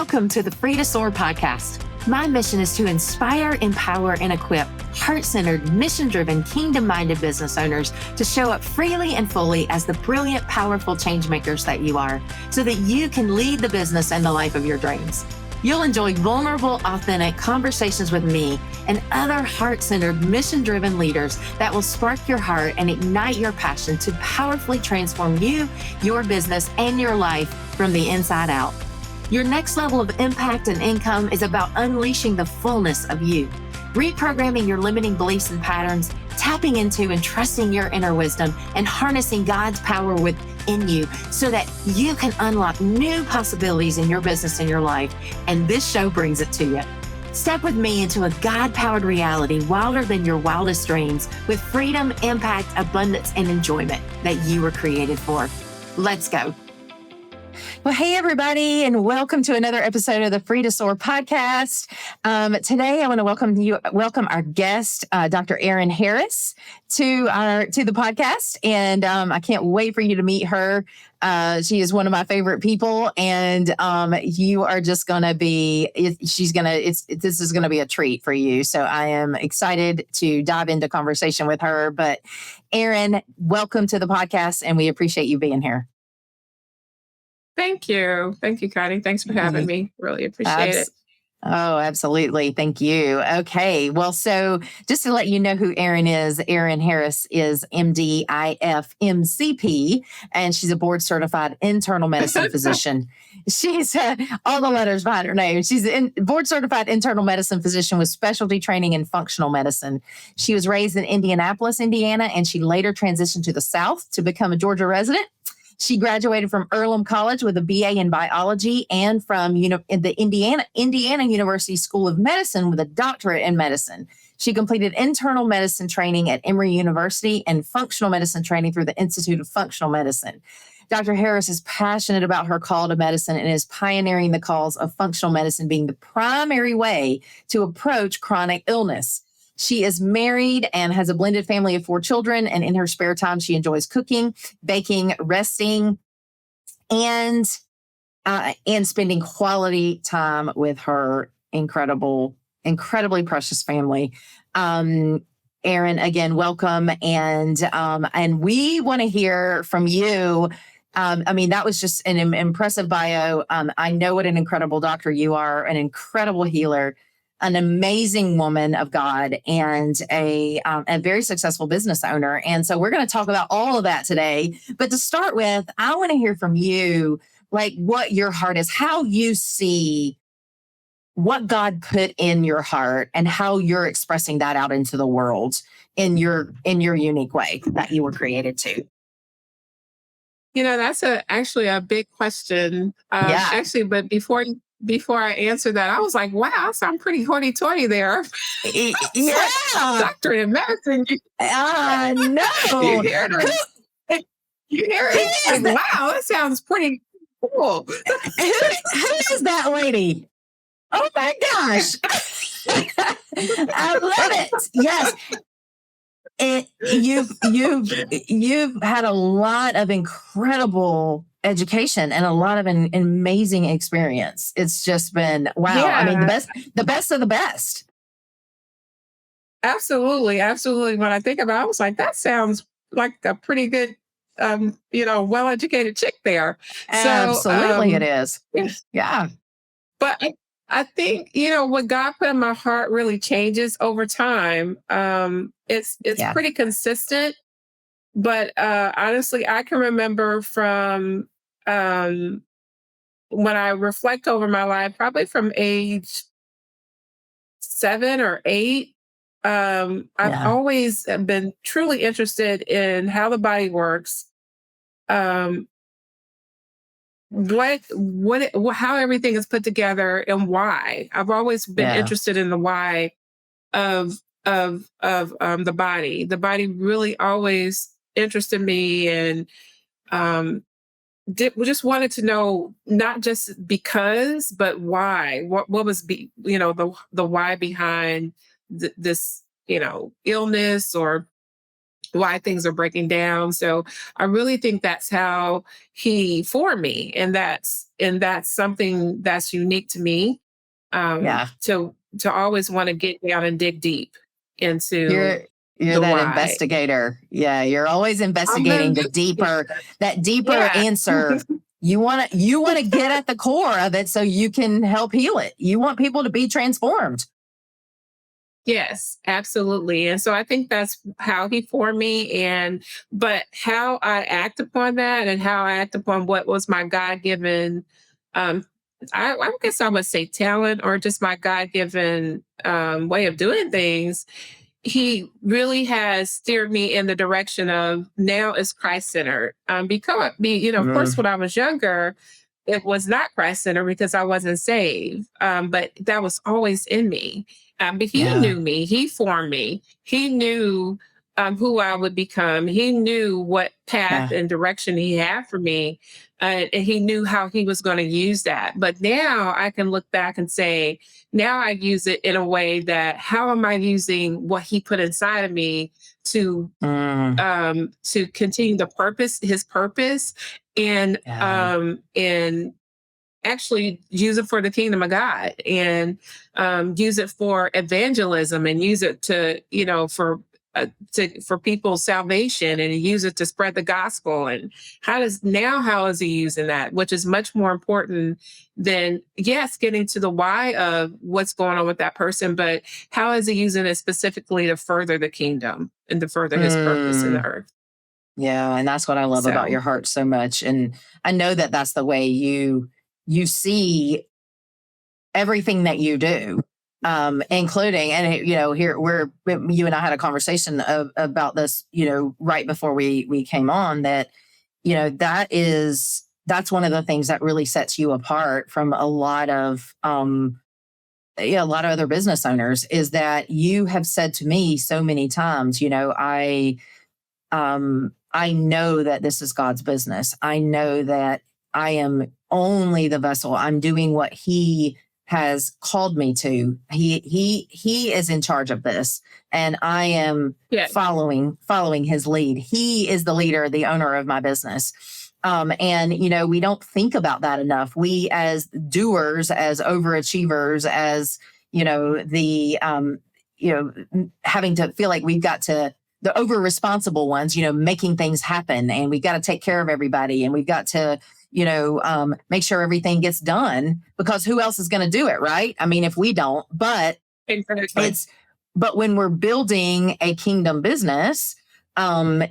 Welcome to the Free to SOAR podcast. My mission is to inspire, empower, and equip heart-centered, mission-driven, kingdom-minded business owners to show up freely and fully as the brilliant, powerful change makers that you are, so that you can lead the business and the life of your dreams. You'll enjoy vulnerable, authentic conversations with me and other heart-centered, mission-driven leaders that will spark your heart and ignite your passion to powerfully transform you, your business, and your life from the inside out. Your next level of impact and income is about unleashing the fullness of you, reprogramming your limiting beliefs and patterns, tapping into and trusting your inner wisdom, and harnessing God's power within you so that you can unlock new possibilities in your business and your life. And this show brings it to you. Step with me into a God-powered reality wilder than your wildest dreams, with freedom, impact, abundance, and enjoyment that you were created for. Let's go. Well, hey, everybody, and welcome to another episode of the Free to SOAR podcast. Today, I want to welcome our guest, Dr. Erinn Harris, to the podcast, and I can't wait for you to meet her. She is one of my favorite people, and you are just going to be. This is going to be a treat for you. So I am excited to dive into conversation with her. But Erinn, welcome to the podcast, and we appreciate you being here. Thank you. Thank you, Connie. Thanks for having me. Really appreciate it. Oh, absolutely. Thank you. Okay. Well, so just to let you know who Erinn is, Erinn Harris is MD, IF, MCP, and she's a board certified internal medicine physician. She's all the letters behind her name. She's a board certified internal medicine physician with specialty training in functional medicine. She was raised in Indianapolis, Indiana, and she later transitioned to the South to become a Georgia resident. She graduated from Earlham College with a BA in biology and from the Indiana University School of Medicine with a doctorate in medicine. She completed internal medicine training at Emory University and functional medicine training through the Institute of Functional Medicine. Dr. Harris is passionate about her call to medicine and is pioneering the cause of functional medicine being the primary way to approach chronic illness. She is married and has a blended family of 4 children. And in her spare time, she enjoys cooking, baking, resting, and spending quality time with her incredibly precious family. Erinn, again, welcome. And we want to hear from you. That was just an impressive bio. I know what an incredible doctor you are, an incredible healer, an amazing woman of God, and a very successful business owner. And so we're going to talk about all of that today. But to start with, I want to hear from you, like what your heart is, how you see what God put in your heart and how you're expressing that out into the world in your unique way that you were created to. That's actually a big question. But before I answer that, I was like, wow, I sound pretty hoity-toity there. Yeah. Doctorate in medicine. No. You hear it? Like, wow, that sounds pretty cool. Who is that lady? Oh my gosh. I love it. Yes. You've had a lot of incredible education and a lot of an amazing experience. It's just been wow. Yeah. I mean, the best of the best. Absolutely. When I think about it, I was like, that sounds like a pretty good, well-educated chick there. Absolutely, it is. Yeah. But I think, what God put in my heart really changes over time. It's pretty consistent. But honestly, I can remember from when I reflect over my life, probably from age 7 or 8, I've always been truly interested in how the body works, how everything is put together, and why. I've always been interested in the why of the body. The body really always interested me, and just wanted to know not just because, but why. What was the why behind this illness or why things are breaking down. So I really think that's how he formed me. And that's something that's unique to me. Yeah. To always want to get down and dig deep into You're the that why. investigator. Yeah, you're always I'm the investigating that deeper yeah. answer. You want to get at the core of it so you can help heal it. You want people to be transformed. Yes, absolutely. And so I think that's how he formed me, but how I act upon that and how I act upon what was my God given, um, I guess I would say talent, or just my God given way of doing things. He really has steered me in the direction of now is Christ centered. Of course, Mm, when I was younger, it was not Christ centered because I wasn't saved. But that was always in me. But he yeah. knew me, he formed me, he knew who I would become, he knew what path Yeah. and direction he had for me. And he knew how he was going to use that. But now I can look back and say, now I use it in a way that how am I using what he put inside of me to Mm, continue his purpose, and yeah. actually use it for the kingdom of God, and use it for evangelism, and use it to, for people's salvation, and use it to spread the gospel. And how is he using that? Which is much more important than, yes, getting to the why of what's going on with that person, but how is he using it specifically to further the kingdom and to further his purpose in the Mm, earth? yeah, and that's what I love about So your heart so much. And I know that that's the way you see everything that you do, including, and here you and I had a conversation about this, right before we came on, that that's one of the things that really sets you apart from a lot of a lot of other business owners, is that you have said to me so many times, I know that this is God's business. I know that I am only the vessel. I'm doing what He has called me to. He is in charge of this, and I am yeah, following His lead. He is the leader, the owner of my business. And we don't think about that enough. We, as doers, as overachievers, as the having to feel like we've got to, the over responsible ones, making things happen, and we've got to take care of everybody, and we've got to, make sure everything gets done, because who else is going to do it, right? I mean, if we don't, but exactly. but when we're building a kingdom business,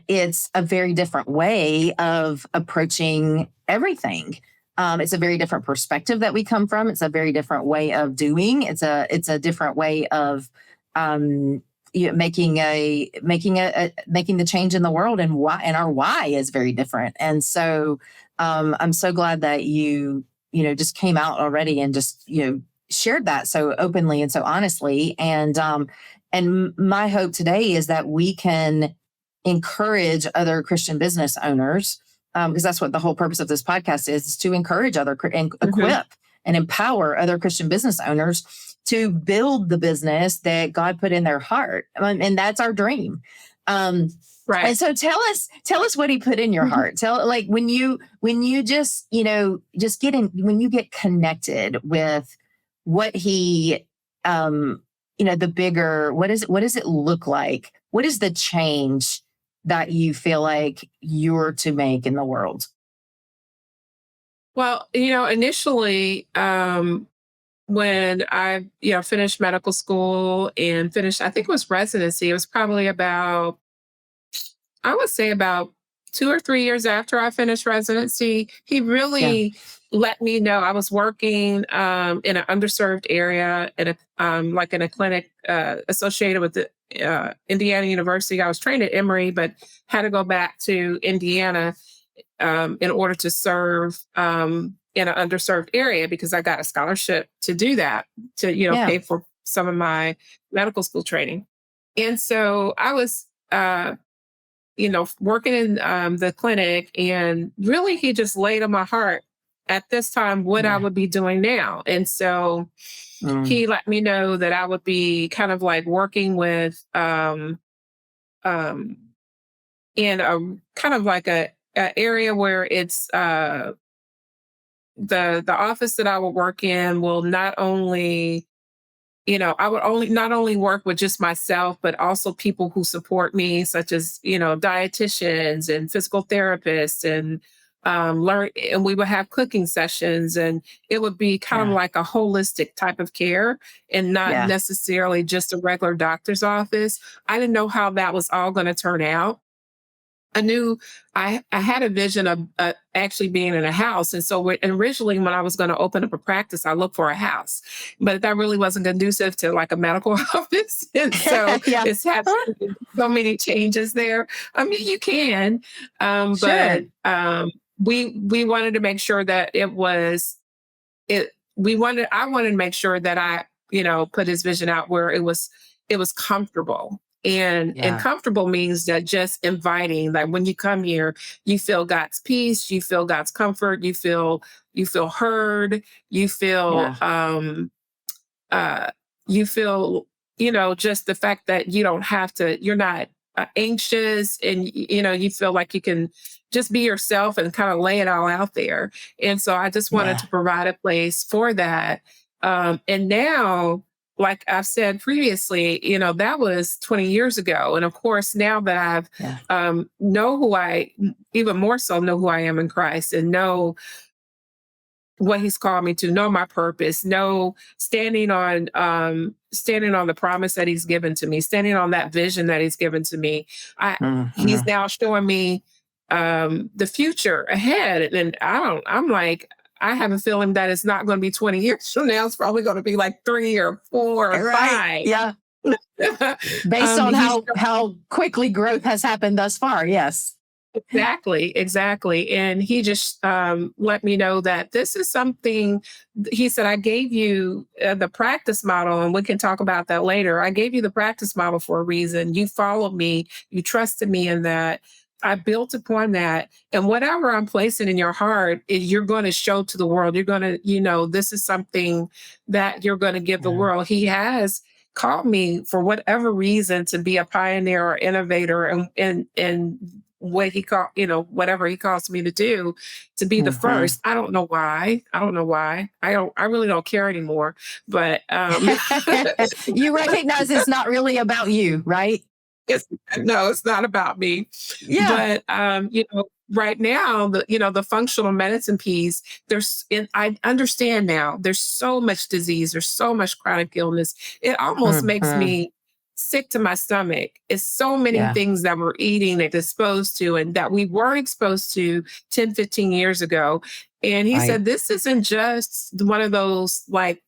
it's a very different way of approaching everything. It's a very different perspective that we come from. It's a very different way of doing. It's a different way of making the change in the world, and our why is very different. And so I'm so glad that you just came out already and just shared that so openly and so honestly. And my hope today is that we can encourage other Christian business owners, because that's what the whole purpose of this podcast is to encourage and Mhm. equip and empower other Christian business owners to build the business that God put in their heart. And that's our dream. And Right. so tell us what He put in your heart. Tell, like, when you just, just when you get connected with what He, the bigger, what does it look like? What is the change that you feel like you're to make in the world? Well, initially, when I, finished medical school and finished, I think it was residency, it was probably about, I would say about 2 or 3 years after I finished residency, he Yeah. really let me know. I was working in an underserved area in like in a clinic associated with the Indiana University. I was trained at Emory, but had to go back to Indiana in order to serve in an underserved area because I got a scholarship to do that, to Yeah. pay for some of my medical school training. And so I was working in the clinic, and really he just laid on my heart at this time what I Yeah. would be doing now. And so Mm, he let me know that I would be kind of like working with um in a kind of like a area where it's the office that I would work in will not only, I would only not only work with just myself, but also people who support me, such as, dietitians and physical therapists and learn, and we would have cooking sessions, and it would be kind of Yeah. like a holistic type of care and not Yeah. necessarily just a regular doctor's office. I didn't know how that was all going to turn out. I knew I had a vision of actually being in a house. And so originally, when I was going to open up a practice, I looked for a house, but that really wasn't conducive to like a medical office. And so Yeah. it's had so many changes there. I mean, you can, Sure. but we wanted to make sure that I wanted to make sure that I, put his vision out where it was comfortable. And Yeah. comfortable means that just inviting, like when you come here, you feel God's peace, you feel God's comfort, you feel heard, you feel Yeah. uh you feel, just the fact that you're not anxious, and you feel like you can just be yourself and kind of lay it all out there. And so I just wanted Yeah. to provide a place for that. And now, like I've said previously, that was 20 years ago. And of course, now that I've Yeah. know who I even more so know who I am in Christ, and know what he's called me to, know my purpose, know standing on the promise that he's given to me, standing on that vision that he's given to me. He's Mhm. now showing me the future ahead. And I'm like, I have a feeling that it's not going to be 20 years from now. It's probably going to be like 3 or 4 or Right. 5. Yeah. Based on He's how quickly growth has happened thus far. Yes. Exactly. And he just let me know that this is something. He said, I gave you the practice model, and we can talk about that later. I gave you the practice model for a reason. You followed me, you trusted me in that. I built upon that. And whatever I'm placing in your heart, you're going to show to the world. You're going to, this is something that you're going to give the Yeah. world. He has called me for whatever reason to be a pioneer or innovator, and what he called, whatever he calls me to do, to be the Mhm. first. I don't know why. I really don't care anymore. But You recognize it's not really about you, right? it's no, it's not about me. Yeah. But right now, the functional medicine piece, I understand now there's so much disease, there's so much chronic illness. It almost makes Mhm. me sick to my stomach. It's so many Yeah. things that we're eating and exposed to, and that we weren't exposed to 10, 15 years ago. And he Right. said, this isn't just one of those like,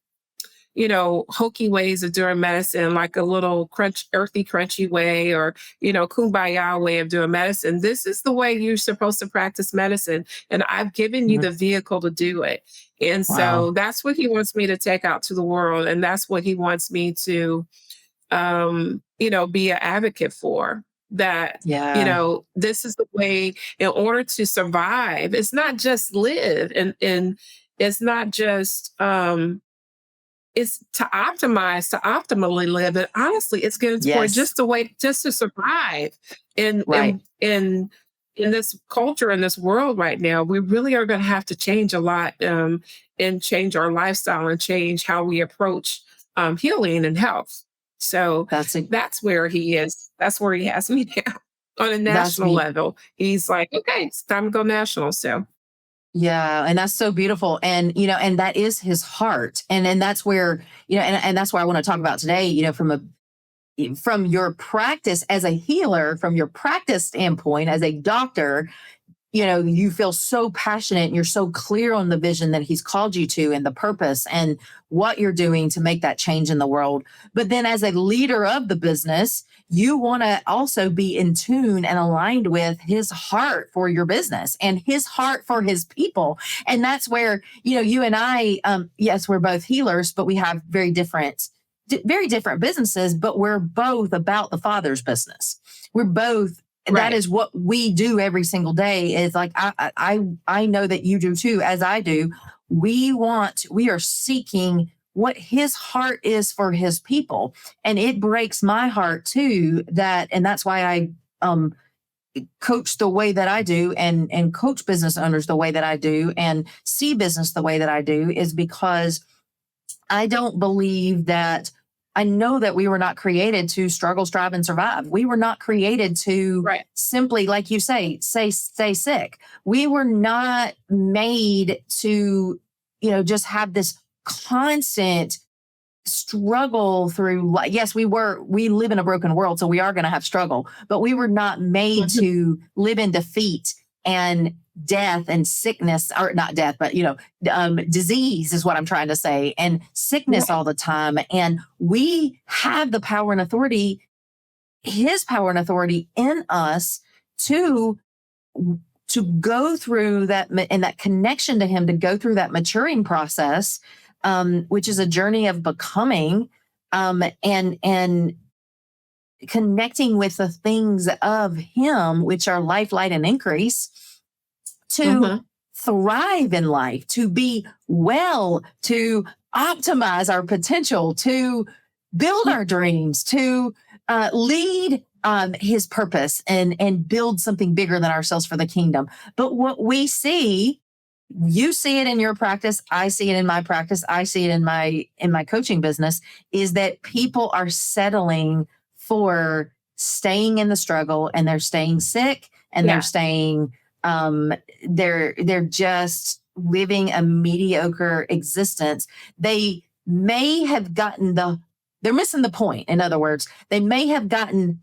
hokey ways of doing medicine, like a little earthy, crunchy way, or, kumbaya way of doing medicine. This is the way you're supposed to practice medicine. And I've given you Mhm. the vehicle to do it. And Wow. so that's what he wants me to take out to the world. And that's what he wants me to, be an advocate for. That, Yeah. this is the way in order to survive. It's not just live, and it's not just, it's to optimally live. And honestly, it's getting to the point Yes. just to survive in Right. this culture, in this world right now. We really are going to have to change a lot, and change our lifestyle, and change how we approach healing and health. So That's a that's where he is. That's where he has me now on a that's national be level. He's like, okay, it's time to go national. So Yeah, and that's so beautiful. And and that is his heart. And that's where, and that's why I want to talk about today, from your practice as a healer, from your practice standpoint as a doctor, you feel so passionate and you're so clear on the vision that he's called you to, and the purpose and what you're doing to make that change in the world. But then as a leader of the business, you want to also be in tune and aligned with his heart for your business and his heart for his people. And that's where, you and I, yes, we're both healers, but we have very different businesses, but we're both about the Father's business. We're both, that right, is what we do every single day. Is like I know that you do too, as I do. We are seeking what his heart is for his people, and it breaks my heart too. And that's why I coach the way that I do and coach business owners the way that I do and see business the way that I do is because I don't believe that I know that we were not created to struggle, strive, and survive. We were not created to simply, like you say, stay sick. We were not made to, just have this constant struggle through life. Yes, we live in a broken world, so we are going to have struggle, but we were not made to live in defeat and death and sickness, or not death, but disease is what I'm trying to say, and sickness all the time. And we have the power and authority, his power and authority in us to go through that, and that connection to him, to go through that maturing process, which is a journey of becoming, and connecting with the things of him, which are life, light, and increase, to thrive in life, to be well, to optimize our potential, to build our dreams, to lead his purpose and build something bigger than ourselves for the kingdom. But what we see, you see it in your practice, I see it in my practice, I see it in my coaching business, is that people are settling for staying in the struggle, and they're staying sick, and they're staying they're just living a mediocre existence. They may have gotten they're missing the point. In other words, they may have gotten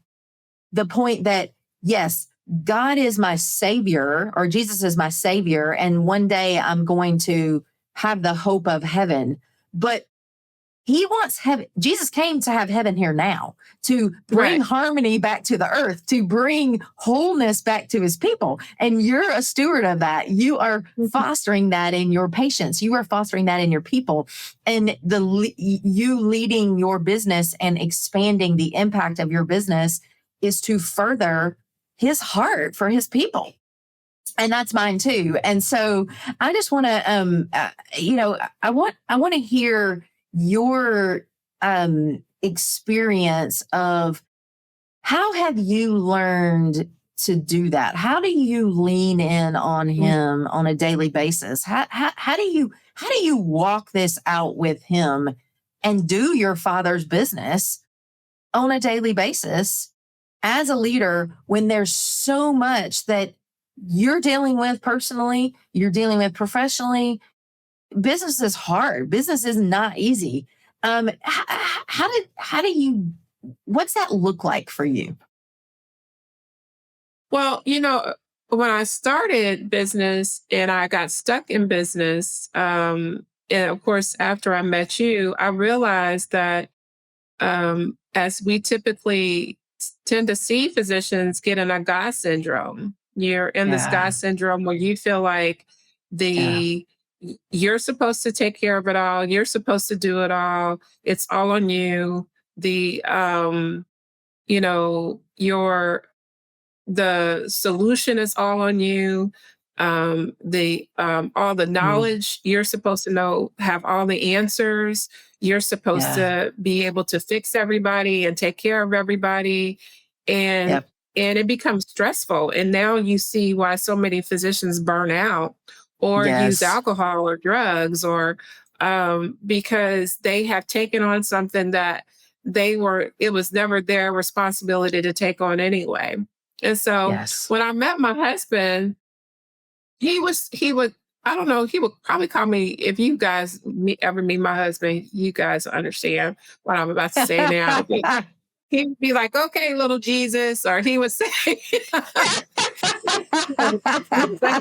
the point that, yes, God is my savior, or Jesus is my savior, and one day I'm going to have the hope of heaven. But he wants heaven. Jesus came to have heaven here now, to bring harmony back to the earth, to bring wholeness back to his people. And you're a steward of that. You are fostering that in your patients. You are fostering that in your people. And you leading your business and expanding the impact of your business is to further his heart for his people. And that's mine too. And so I just want to, I want to hear your experience of how have you learned to do that? How do you lean in on him on a daily basis? How do you walk this out with him and do your Father's business on a daily basis as a leader, when there's so much that you're dealing with personally, you're dealing with professionally? Business is hard. Business is not easy. What's that look like for you? Well, when I started business and I got stuck in business, and of course, after I met you, I realized that as we typically tend to see physicians get in a God syndrome, you're in this God syndrome where you feel like you're supposed to take care of it all. You're supposed to do it all. It's all on you. The solution is all on you. All the knowledge, you're supposed to know, have all the answers. You're supposed to be able to fix everybody and take care of everybody. And it becomes stressful. And now you see why so many physicians burn out or use alcohol or drugs, or because they have taken on something that it was never their responsibility to take on anyway. And so when I met my husband, he would, I don't know, he would probably call me, if you guys ever meet my husband, you guys understand what I'm about to say now. He'd be like, okay, little Jesus, or he would say,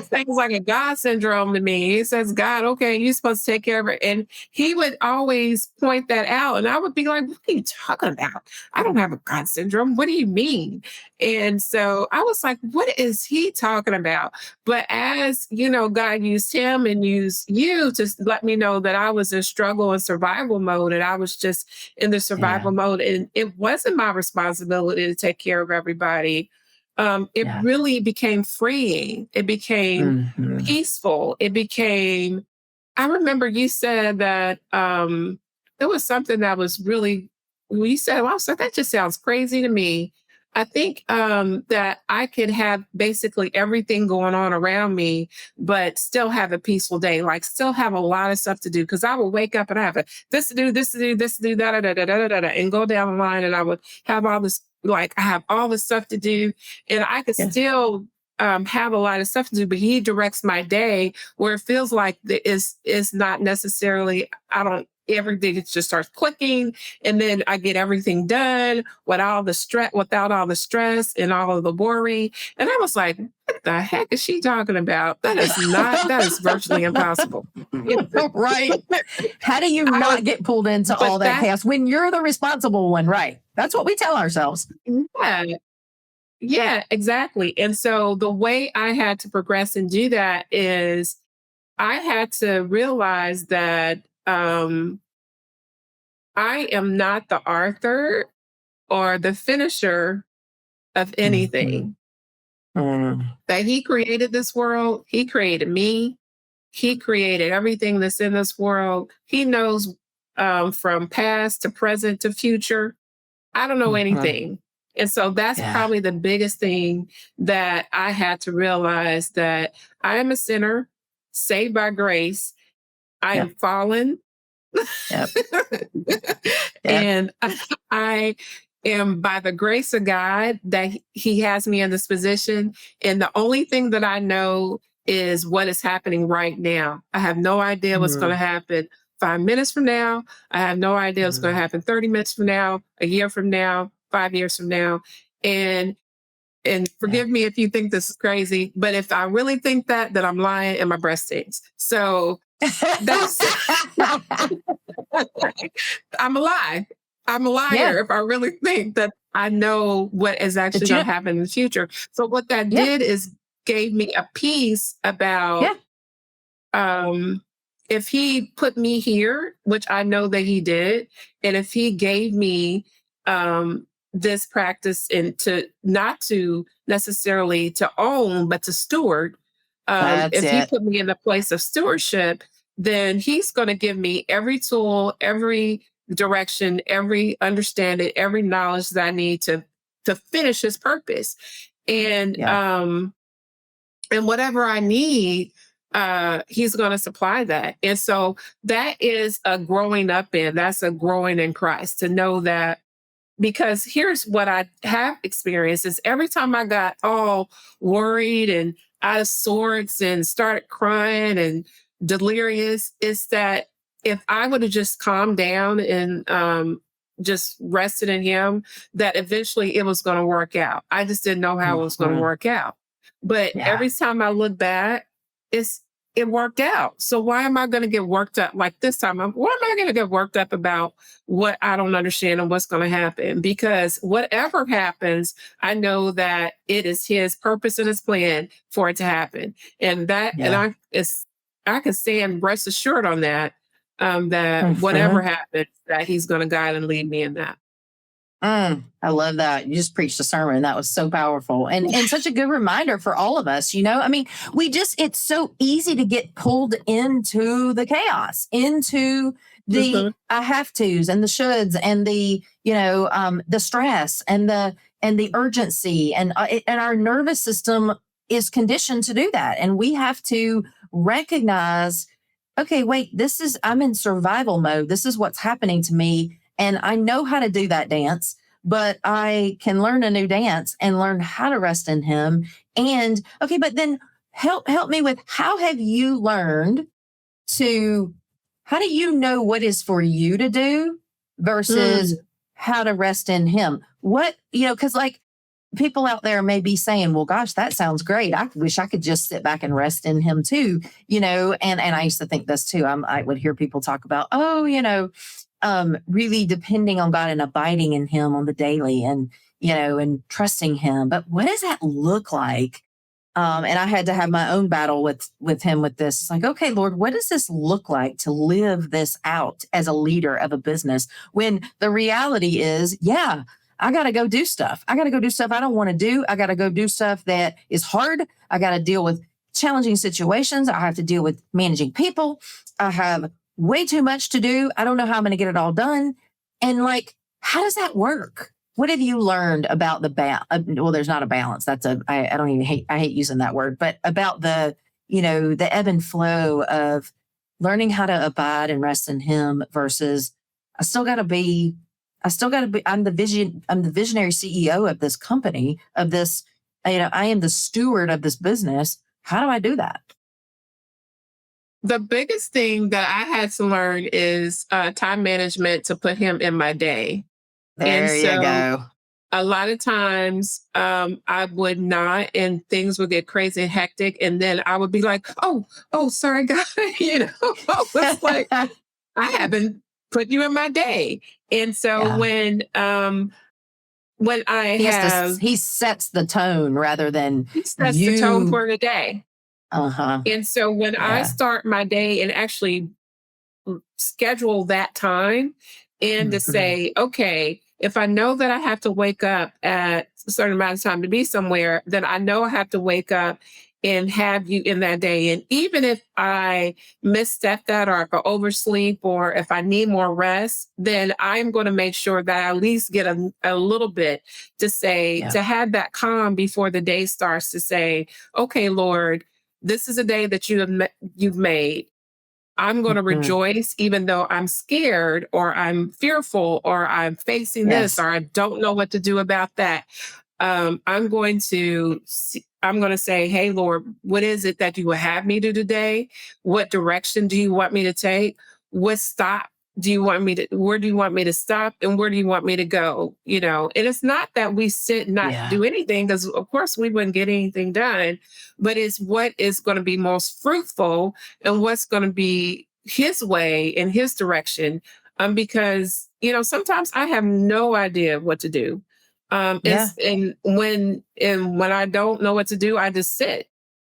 things like a God syndrome to me. He says, God, okay, you're supposed to take care of it. And he would always point that out. And I would be like, what are you talking about? I don't have a God syndrome. What do you mean? And so I was like, what is he talking about? But as, God used him and used you to let me know that I was in struggle and survival mode, and I was just in the survival mode. And it wasn't my responsibility to take care of everybody. It really became freeing. It became peaceful. It became, I remember you said that there was something that was really, when you said, well, so that just sounds crazy to me. I think that I could have basically everything going on around me, but still have a peaceful day. Like, still have a lot of stuff to do because I would wake up and I have this to do, this to do, this to do, da da da da da da da, and go down the line, and I would have all this. Like, I have all this stuff to do, and I could still have a lot of stuff to do. But he directs my day where it feels like is not necessarily. I don't. Everything just starts clicking, and then I get everything done without all the stress and all of the worry. And I was like, what the heck is she talking about? That is virtually impossible. Right. How do you not get pulled into all that chaos when you're the responsible one? Right. That's what we tell ourselves. Yeah, exactly. And so the way I had to progress and do that is I had to realize that I am not the author or the finisher of anything. That he created this world, he created me, he created everything that's in this world. He knows from past to present to future. I don't know anything. And so that's probably the biggest thing that I had to realize, that I am a sinner, saved by grace. I am fallen. And I am, by the grace of God, that he has me in this position. And the only thing that I know is what is happening right now. I have no idea what's going to happen 5 minutes from now. I have no idea what's going to happen 30 minutes from now, a year from now, 5 years from now. And forgive me if you think this is crazy, but if I really think that, then I'm lying and my breast stinks. So that's I'm a liar if I really think that I know what is actually going to happen in the future. So what that did is gave me a peace about if he put me here, which I know that he did, and if he gave me this practice, and to not to necessarily to own, but to steward. If he put me in the place of stewardship, then he's going to give me every tool, every direction, every understanding, every knowledge that I need to finish his purpose. And whatever I need, he's going to supply that. And so that is a growing up in, that's a growing in Christ, to know that. Because here's what I have experienced is every time I got all worried and out of sorts and started crying and delirious, is that if I would have just calmed down and just rested in him, that eventually it was going to work out. I just didn't know how it was going to work out. But every time I look back, it worked out. So why am I going to get worked up like this time? Why am I going to get worked up about what I don't understand and what's going to happen? Because whatever happens, I know that it is his purpose and his plan for it to happen. And that, and I can stand rest assured on that, that whatever happens, that he's going to guide and lead me in that. I love that. You just preached a sermon. That was so powerful and such a good reminder for all of us. You know, I mean, it's so easy to get pulled into the chaos, into the I have tos and the shoulds and the, the stress and the urgency, and our nervous system is conditioned to do that. And we have to recognize, okay, wait, I'm in survival mode. This is what's happening to me. And I know how to do that dance, but I can learn a new dance and learn how to rest in him. And okay, but then help me with, how have you learned how do you know what is for you to do versus how to rest in him? What, because like people out there may be saying, well, gosh, that sounds great. I wish I could just sit back and rest in him too, and I used to think this too. I would hear people talk about, really depending on God and abiding in him on the daily and trusting him. But what does that look like? And I had to have my own battle with him with this. It's like, okay, Lord, what does this look like to live this out as a leader of a business? When the reality is, I got to go do stuff. I got to go do stuff I don't want to do. I got to go do stuff that is hard. I got to deal with challenging situations. I have to deal with managing people. I have way too much to do. I don't know how I'm going to get it all done. And like, how does that work? what have you learned about the well, there's not a balance. I don't even I hate using that word, but about the, the ebb and flow of learning how to abide and rest in him versus I still got to be, I'm the visionary CEO of this company, of this, I am the steward of this business. How do I do that? The biggest thing that I had to learn is time management to put him in my day. There you go. A lot of times I would not, and things would get crazy and hectic. And then I would be like, oh, sorry, guys. It's like, I haven't put you in my day. And so when he sets the tone rather than he sets the tone for the day. Uh-huh. And so when I start my day and actually schedule that time and to say, okay, if I know that I have to wake up at a certain amount of time to be somewhere, then I know I have to wake up and have you in that day. And even if I misstep that or if I oversleep or if I need more rest, then I'm going to make sure that I at least get a little bit to say, to have that calm before the day starts to say, okay, Lord, this is a day that you've made. I'm going to rejoice even though I'm scared or I'm fearful or I'm facing this or I don't know what to do about that. I'm going to say, hey, Lord, what is it that you will have me do today? What direction do you want me to take? What stop do you want me to, where do you want me to stop and where do you want me to go? And it's not that we sit and not do anything, because of course we wouldn't get anything done, but it's what is going to be most fruitful and what's going to be his way and his direction. Because, sometimes I have no idea what to do. And when I don't know what to do, I just sit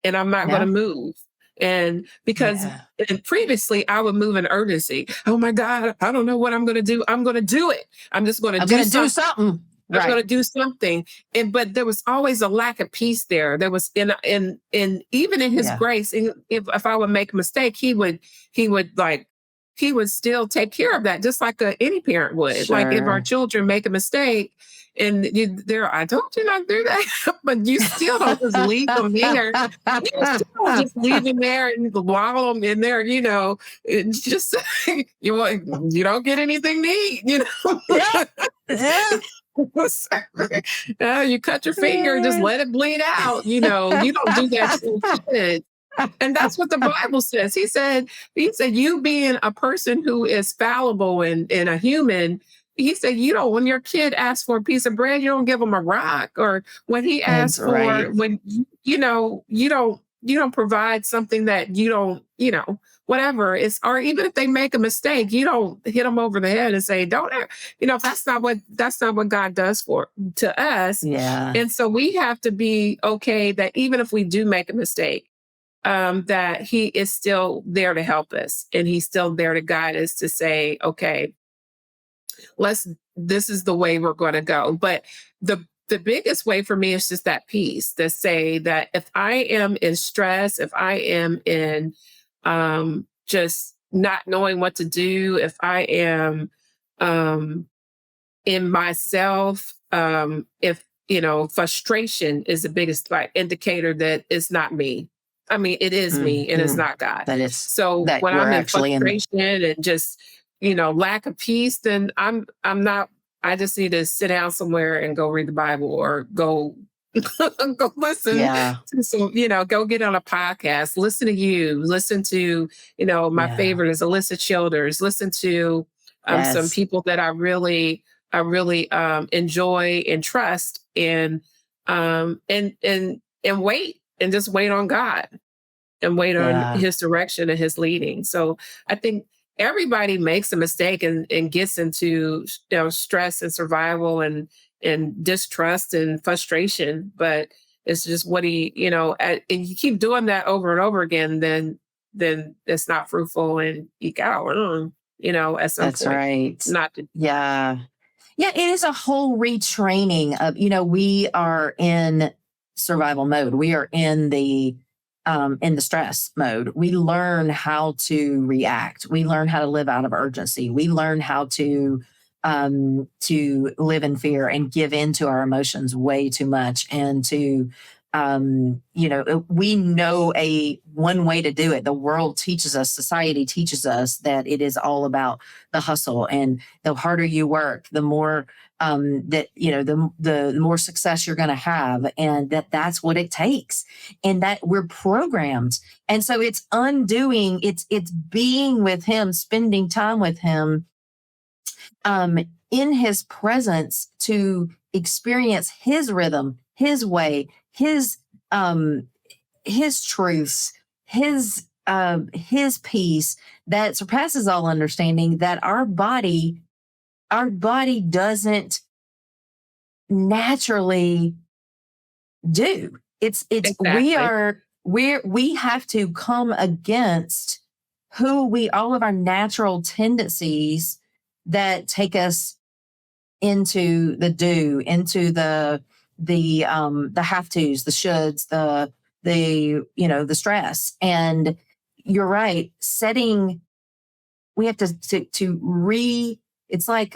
and I'm not going to move. And because previously I would move in urgency. Oh my God, I don't know what I'm going to do. I'm going to do it. I'm just going to do something. I'm going to do something. But there was always a lack of peace there. There was in even in his grace, if I would make a mistake, he would still take care of that, just like any parent would. Sure. Like if our children make a mistake, and I told you not to do that, but you still don't just leave them there. You still don't just leave them there and wallow them in there. It's just you don't get anything to eat. You cut your finger, just let it bleed out. You don't do that to your kids. And that's what the Bible says. He said, you being a person who is fallible and a human, he said, when your kid asks for a piece of bread, you don't give them a rock. Or when he asks when you don't provide something that you don't, whatever it's, or even if they make a mistake, you don't hit them over the head and say, don't, that's not what God does to us. Yeah. And so we have to be okay that even if we do make a mistake, that he is still there to help us. And he's still there to guide us to say, okay, this is the way we're going to go. But the biggest way for me is just that peace to say that if I am in stress, if I am in just not knowing what to do, if I am in myself, if, frustration is the biggest indicator that it's not me. I mean, it is me and it's not God. That is so that when I'm in frustration and just, lack of peace, then I'm not, I just need to sit down somewhere and go read the Bible or go listen to some, go get on a podcast, listen to my favorite is Alyssa Childers, listen to some people that I really enjoy and trust and wait and just wait on God and wait on his direction and his leading. So I think everybody makes a mistake and gets into stress and survival and distrust and frustration, but it's just what and you keep doing that over and over again, then it's not fruitful and you gotta learn, at some point. That's right. Not to. Yeah, it is a whole retraining of, we are in survival mode. We are in the stress mode. We learn how to react. We learn how to live out of urgency. We learn how to to live in fear and give in to our emotions way too much, and to we know one way to do it. The world teaches us, society teaches us that it is all about the hustle, and the harder you work, the more the more success you're going to have, and that's what it takes, and that we're programmed. And so it's undoing, it's being with him, spending time with him, in his presence, to experience his rhythm, his way, his truths, his peace that surpasses all understanding, that our body doesn't naturally do. It's Exactly. we have to come against all of our natural tendencies that take us into the do, into the have tos, the shoulds, the stress. And you're right, we have to it's like,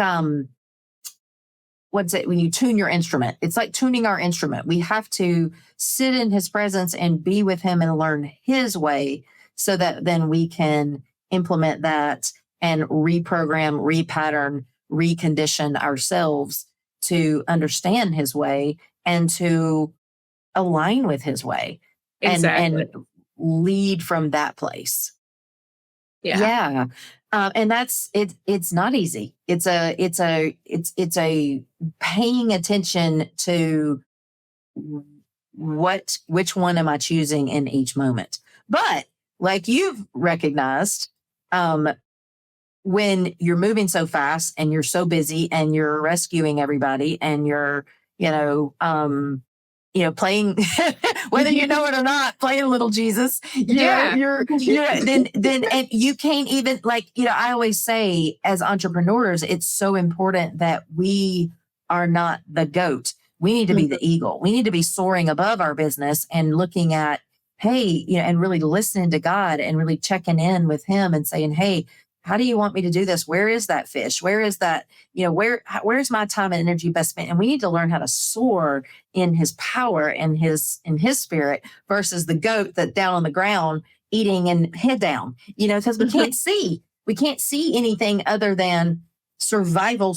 what's it, when you tune your instrument, it's like tuning our instrument. We have to sit in his presence and be with him and learn his way, so that then we can implement that and reprogram, repattern, recondition ourselves to understand his way and to align with his way, Exactly. and lead from that place. Yeah. Yeah. And that's it. It's not easy. It's a paying attention to which one am I choosing in each moment. But like you've recognized, when you're moving so fast and you're so busy and you're rescuing everybody and you're, playing, whether you know it or not, playing little Jesus, Yeah. then, and you can't even, I always say, as entrepreneurs, it's so important that we are not the goat. We need to be the eagle. We need to be soaring above our business and looking at, hey, and really listening to God and really checking in with him and saying, hey, how do you want me to do this? Where is that fish? Where is that, where's my time and energy best spent? And we need to learn how to soar in his power and in his spirit, versus the goat that down on the ground eating and head down, because we can't see anything other than survival.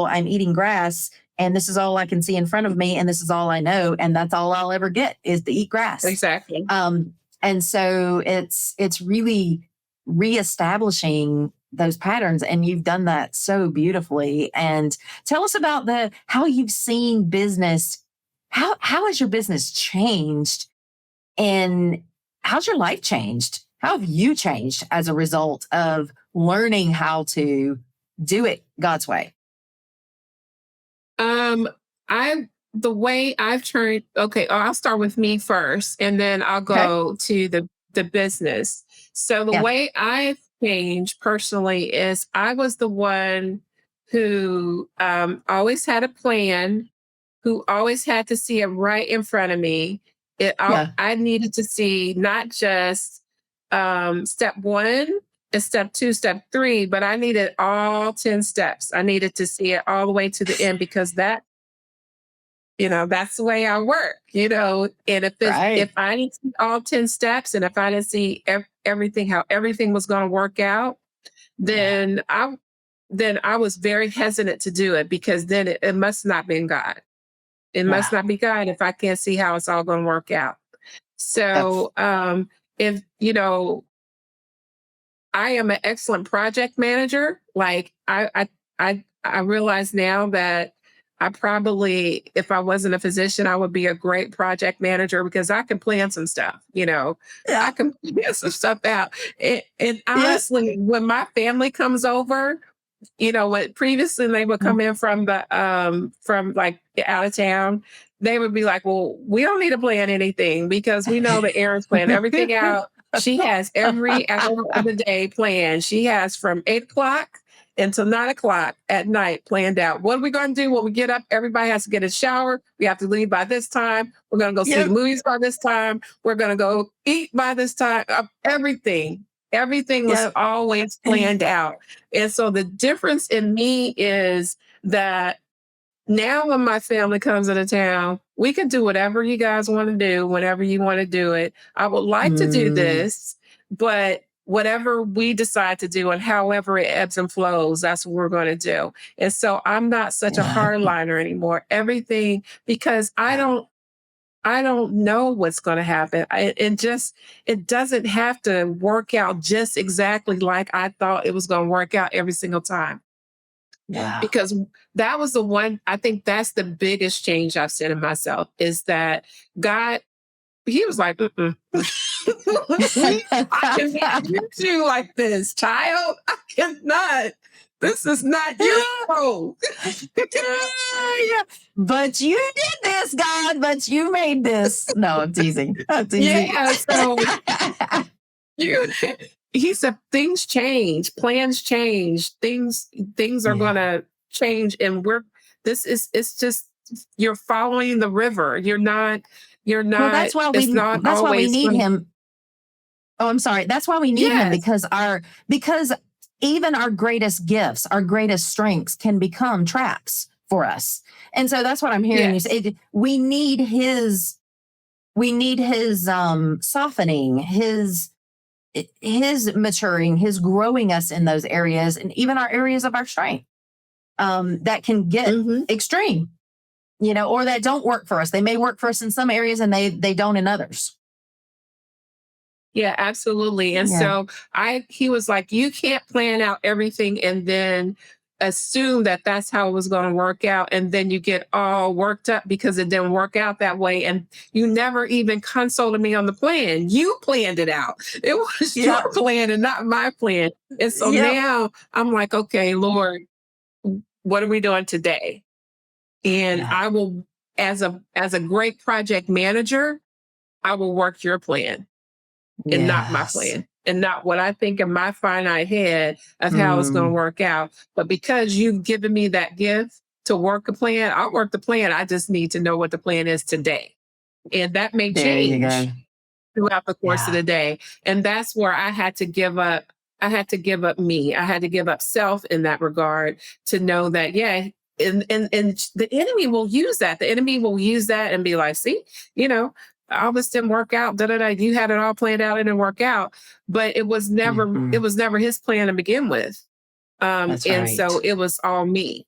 I'm eating grass, and this is all I can see in front of me, and this is all I know, and that's all I'll ever get is to eat grass. Exactly. And so it's really reestablishing those patterns, and you've done that so beautifully. And tell us about how you've seen business. How has your business changed, and how's your life changed? How have you changed as a result of learning how to do it God's way? The way I've turned, okay, I'll start with me first, and then I'll Okay. go to the business. So the Yeah. way I've changed personally is I was the one who always had a plan, who always had to see it right in front of me. Yeah. I needed to see not just step one and step two, step three, but I needed all 10 steps. I needed to see it all the way to the end, because that's the way I work, and if I didn't see all 10 steps, and if I didn't see everything, how everything was going to work out, then I was very hesitant to do it, because then it must not be God. It must not be God if I can't see how it's all going to work out. So, if, I am an excellent project manager. Like I realize now that I probably, if I wasn't a physician, I would be a great project manager, because I can plan some stuff, I can plan some stuff out. And honestly, when my family comes over, when previously they would come in from from like out of town, they would be like, well, we don't need to plan anything, because we know that Erinn's planned everything out. She has every hour of the day planned. She has from 8 o'clock until 9 o'clock at night planned out. What are we going to do when we get up? Everybody has to get a shower. We have to leave by this time. We're going to go see the movies by this time. We're going to go eat by this time. Everything. Everything was Yep. always planned out. And so the difference in me is that now when my family comes into town, we can do whatever you guys want to do, whenever you want to do it. I would like to do Mm, this, but whatever we decide to do and however it ebbs and flows, that's what we're going to do. And so I'm not such a yeah. hardliner anymore. Everything, because I don't know what's going to happen. It doesn't have to work out just exactly like I thought it was going to work out every single time. Yeah. Because that was the one, I think that's the biggest change I've seen in myself is that God, he was like, mm-mm. I cannot use you like this, child. I cannot. This is not your role. Yeah. But you did this, God, but you made this. No, I'm teasing. I'm teasing. Yeah. So you, he said things change, plans change, things are Yeah. gonna change, and it's just you're following the river. You're Well, not. It's not that's why we always need gonna. him. Oh, I'm sorry. That's why we need him Yes. because even our greatest gifts, our greatest strengths can become traps for us. And so that's what I'm hearing you Yes. say. We need his softening, his maturing, his growing us in those areas and even our areas of our strength that can get Hmm. extreme, or that don't work for us. They may work for us in some areas and they don't in others. Yeah, absolutely. And Yeah. so he was like, you can't plan out everything and then assume that that's how it was going to work out. And then you get all worked up because it didn't work out that way. And you never even consulted me on the plan. You planned it out. It was Yep. your plan and not my plan. And so Yep. now I'm like, okay, Lord, what are we doing today? And Yeah. I will, as a great project manager, I will work your plan and not my Yes. plan and not what I think in my finite head of how it's going to Mm, work out. But because you've given me that gift to work a plan, I'll work the plan. I just need to know what the plan is today. And that may there you change go. throughout the course of Yeah. the day. And that's where I had to give up. I had to give up me. I had to give up self in that regard to know that, yeah. And the enemy will use that. The enemy will use that and be like, see, you know, all this didn't work out. Da, da, da. You had it all planned out. It didn't work out. But it Mhm. was never his plan to begin with. That's And so right. it was all me.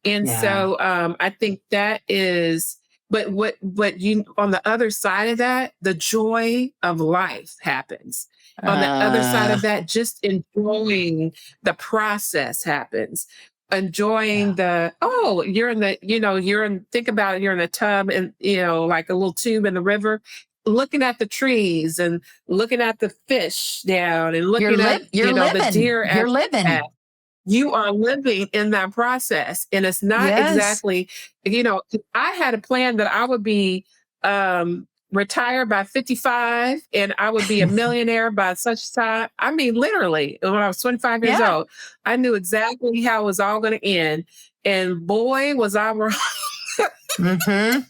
And Yeah. so I think that is, but what you, on the other side of that, the joy of life happens. On the other side Uh, of that, just enjoying the process happens. yeah. Enjoying you're in the, think about it, you're in the tub and, like a little tube in the river, looking at the trees and looking at the fish down and looking at, You're the living. deer You're at living. you are living in that process. And it's not Yes. exactly, I had a plan that I would be retired by 55 and I would be a millionaire by such time. I mean, literally, when I was 25 years Yeah. old, I knew exactly how it was all going to end. And boy, was I wrong. Mm-hmm.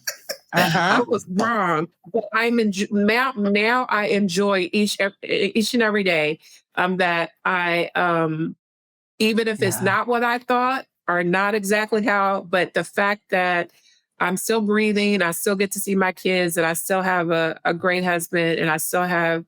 I Uh-huh. was wrong. But now I enjoy each and every day that I even if it's Yeah. not what I thought or not exactly how, but the fact that I'm still breathing, I still get to see my kids, and I still have a great husband, and I still have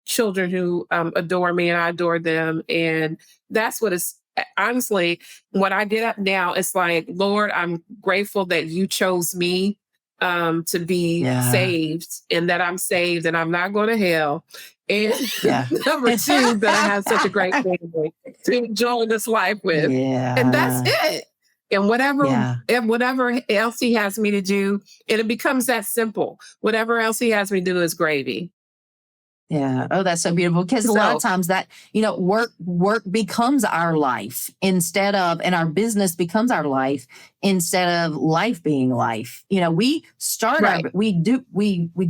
children who adore me and I adore them. And that's what it's honestly, when I get up now, it's like, Lord, I'm grateful that you chose me to be Yeah. saved and that I'm saved and I'm not going to hell. And Yeah. number two, that I have such a great family to enjoy this life with. And that's Yeah. it. And Yeah. whatever else he has me to do, and it becomes that simple. Whatever else he has me to do is gravy. Yeah. Oh, that's so beautiful. Because a lot of So times that, work becomes our life and our business becomes our life instead of life being life. right. We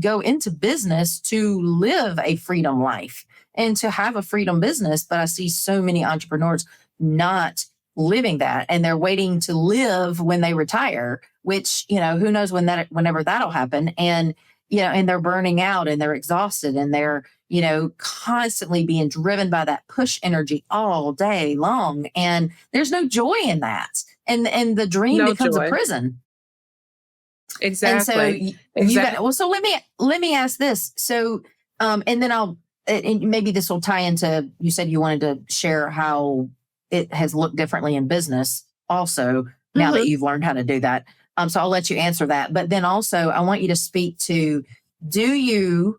go into business to live a freedom life and to have a freedom business. But I see so many entrepreneurs not living that and they're waiting to live when they retire, which, who knows whenever that'll happen. And and they're burning out and they're exhausted and they're, constantly being driven by that push energy all day long. And there's no joy in that. And the dream No becomes a joy. prison. And so Exactly. you got, well, so let me ask this. So, and then and maybe this will tie into, you said you wanted to share how it has looked differently in business also, now that you've learned how to do that. So I'll let you answer that. But then also I want you to speak to, do you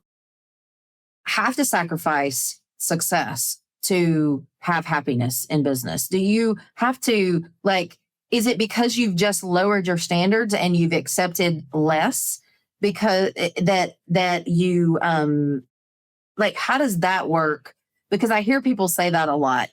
have to sacrifice success to have happiness in business? Do you have to, is it because you've just lowered your standards and you've accepted less because that you, how does that work? Because I hear people say that a lot,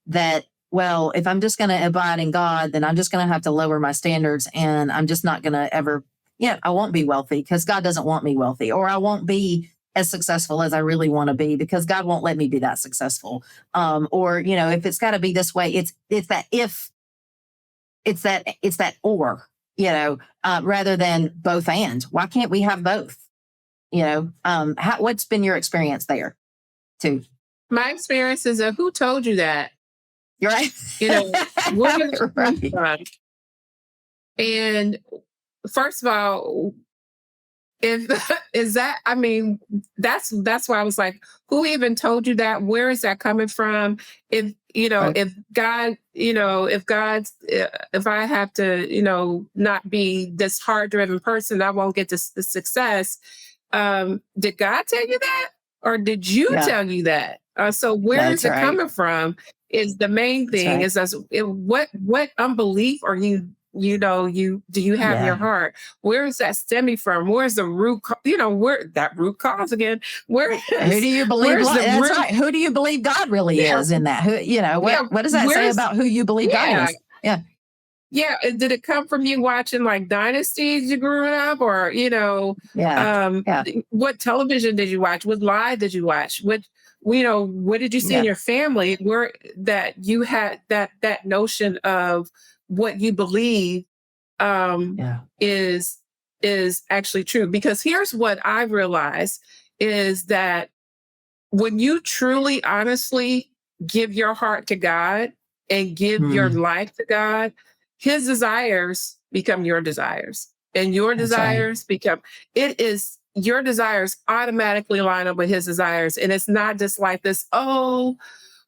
that, well, if I'm just going to abide in God, then I'm just going to have to lower my standards and I'm just not going to ever, I won't be wealthy because God doesn't want me wealthy, or I won't be as successful as I really want to be because God won't let me be that successful. Or, if it's got to be this way, it's that or, rather than both and. Why can't we have both? What's been your experience there too? My experience is who told you that? You're right. Where did it come from? And first of all, that's why I was like, who even told you that? Where is that coming from? If if God, if I have to, not be this hard driven person, I won't get the success. Did God tell you that, or did you tell you that? So where is it coming from? Is the main thing. Is what unbelief are you? Do you have in your heart? Where is that stemming from? Where's the root? Where that root cause again? Who do you believe? That's right. Who do you believe God really is in that? What does that say about who you believe God is? Yeah. Yeah. Did it come from you watching like Dynasties you grew up, or what television did you watch? What live did you watch? What did you see in your family where that you had that notion of what you believe is actually true? Because here's what I realized is that when you truly, honestly give your heart to God and give your life to God, His desires become your desires, and your desires become, your desires automatically line up with His desires. And it's not just like this,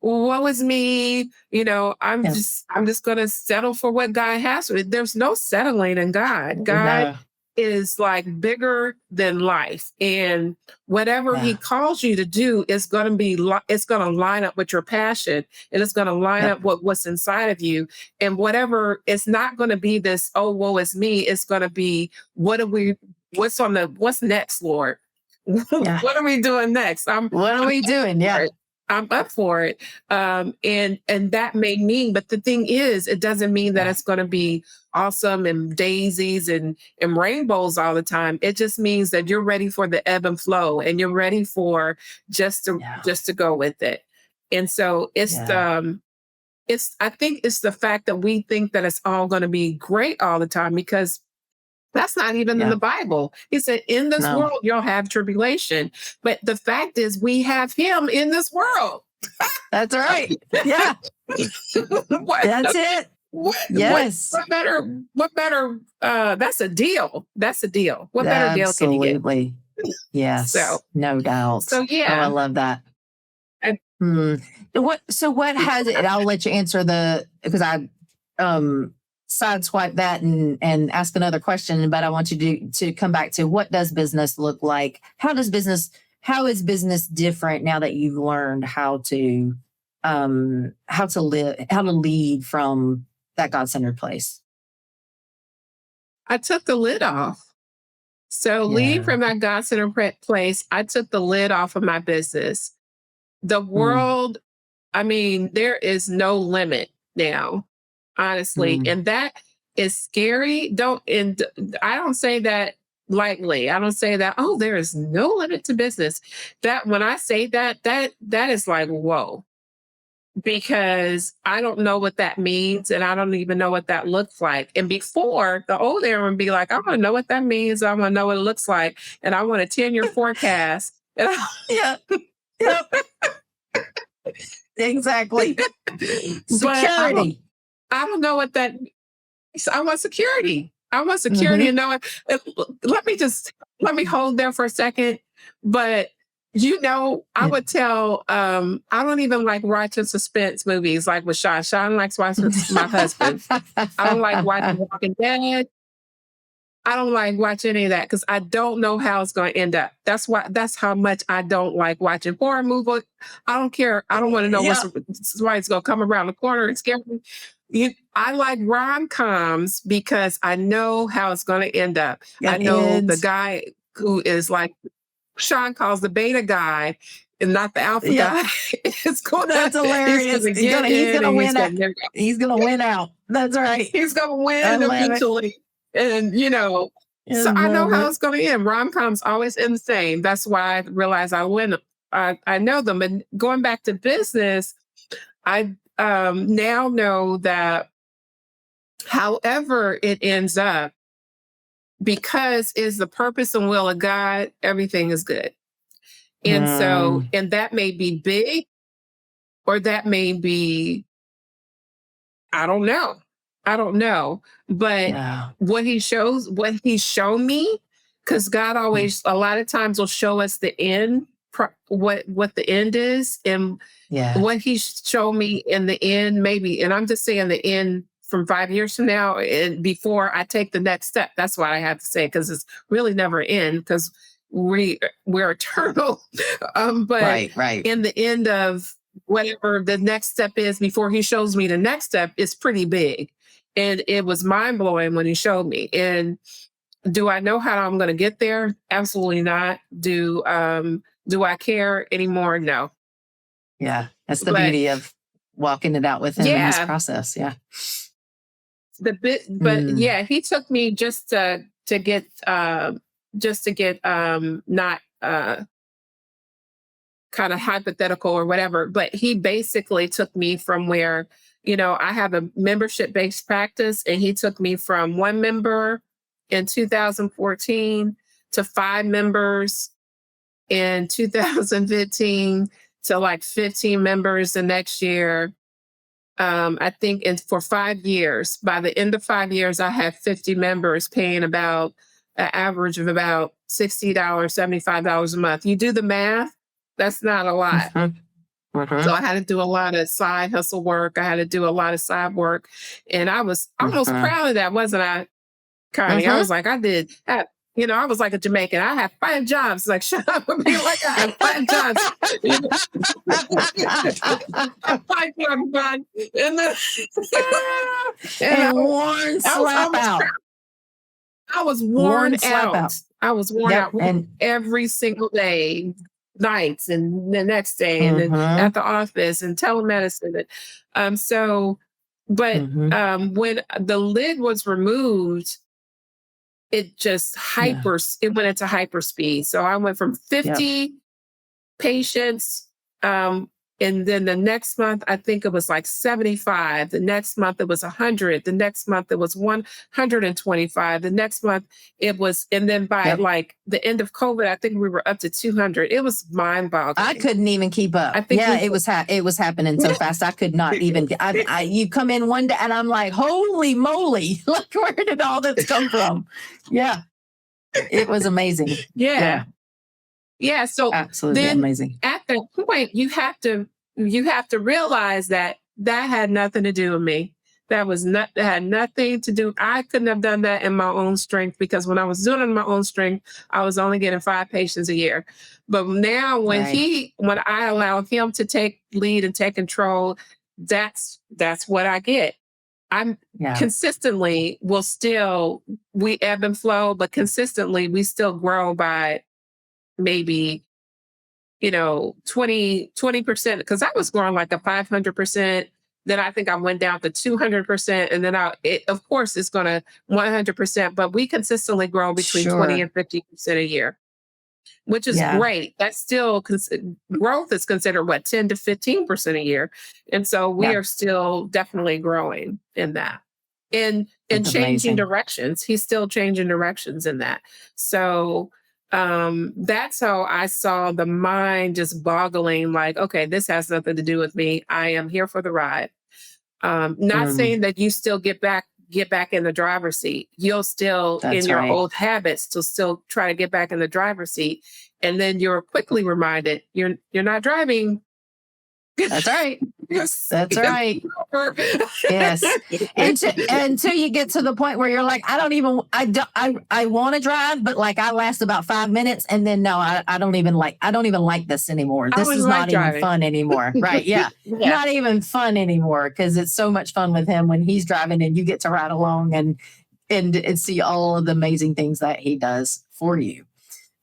what was me? I'm just going to settle for what God has for me. There's no settling in God. God is like bigger than life. And whatever He calls you to do is going to it's going to line up with your passion, and it's going to line up with what's inside of you. And whatever, it's not going to be this, woe is me. It's going to be, what's next, Lord? What are we doing next? What are we doing? Yeah. I'm up for it. And that may mean, but the thing is, it doesn't mean that it's going to be awesome and daisies and rainbows all the time. It just means that you're ready for the ebb and flow, and you're ready for just to go with it. And so I think it's the fact that we think that it's all going to be great all the time, because that's not even in the Bible. He said, in this world, you'll have tribulation. But the fact is, we have Him in this world. That's right. Yeah. That's it. Yes. What better, that's a deal. That's a deal. What better deal can you get? Absolutely. Yes. So, no doubt. So, I love that. What has it, I'll let you answer because I, sideswipe that and ask another question, but I want you to come back to, what does business look like? How is business different now that you've learned how to lead from that God-centered place? I took the lid off. So leading from that God-centered place, I took the lid off of my business. The world, there is no limit now, honestly. And that is scary. I don't say that lightly. I don't say that, there is no limit to business. That when I say that is like, whoa. because I don't know what that means and I don't even know what that looks like. And before, the old Erinn would be like, I want to know what that means. I want to know what it looks like. And I want a 10-year forecast. And Yeah. Yep. Exactly. Security. I don't know what that means. I want security. I want security and knowing. Let me hold there for a second. But I would tell, I don't even like watching suspense movies like with Sean. Sean likes watching with my husband. I don't like watching Walking Dead. I don't like watching any of that because I don't know how it's going to end up. That's how much I don't like watching horror movies. I don't care. I don't want to know what's going to come around the corner and scare me. I like rom-coms because I know how it's going to end up. I know the guy who is like, Sean calls the beta guy and not the alpha guy. It's cool. That's hilarious. He's gonna win out. He's gonna win out. That's right. He's gonna win eventually. And so I know how it's gonna end. Rom-coms always end the same. That's why I realize I win. I know them. And going back to business, I now know that however it ends up, because is the purpose and will of God, everything is good. And so, and that may be big or that may be, I don't know. But what he's shown me, because God always, a lot of times will show us the end, what the end is. And what he's shown me in the end, maybe, and I'm just saying the end from 5 years from now and before I take the next step. That's what I have to say, because it's really never end, because we're eternal. But in the end of whatever the next step is, before he shows me the next step, is pretty big. And it was mind-blowing when he showed me. And do I know how I'm going to get there? Absolutely not. Do I care anymore? No. Yeah. That's the beauty of walking it out with him in this process. Yeah. He took me just to get not kind of hypothetical or whatever, but he basically took me from where, I have a membership-based practice, and he took me from 1 member in 2014 to 5 members in 2015 to like 15 members the next year. I think for 5 years, by the end of 5 years, I had 50 members paying about an average of about $60, $75 a month. You do the math, that's not a lot. So I had to do a lot of side hustle work. I had to do a lot of side work. And I was almost proud of that, wasn't I, Connie? I was like, I was like a Jamaican. I have 5 jobs. Like, shut up with me. Like, I have 5 jobs. I was worn out. I was worn out and every single day, nights and the next day, and then at the office and telemedicine. When the lid was removed, it just it went into hyperspeed. So I went from 50 patients, and then the next month, I think it was like 75. The next month it was 100. The next month it was 125. The next month it was, and then by like the end of COVID, I think we were up to 200. It was mind-boggling. I couldn't even keep up. I think it was happening so fast. I could not even. You come in one day and I'm like, holy moly! Like, where did all this come from? Yeah, it was amazing. Yeah, so absolutely amazing. At that point, you have to realize that had nothing to do with me. That had nothing to do. I couldn't have done that in my own strength, because when I was doing it in my own strength, I was only getting 5 patients a year. But now when I allow him to take lead and take control, that's what I get. I'm consistently we ebb and flow, but consistently we still grow by maybe 20%, because I was growing like a 500%. Then I think I went down to 200%, and then of course it's going to 100%, but we consistently grow between 20 and 50% a year. which is great. That's still growth is considered what, 10 to 15% a year. And so we are still definitely growing in that. And changing amazing. directions. He's still changing directions in that. So that's how I saw the mind just boggling, like, okay, this has nothing to do with me. I am here for the ride. Not saying that you still get back in the driver's seat. You'll still, in your old habits, to still try to get back in the driver's seat. And then you're quickly reminded you're not driving. That's right. That's right. Yes. Until you get to the point where you're like, I want to drive, but like I last about 5 minutes and then no, I don't even like this anymore. This is not even fun anymore. Right. Yeah. Not even fun anymore because it's so much fun with him when he's driving and you get to ride along and see all of the amazing things that he does for you.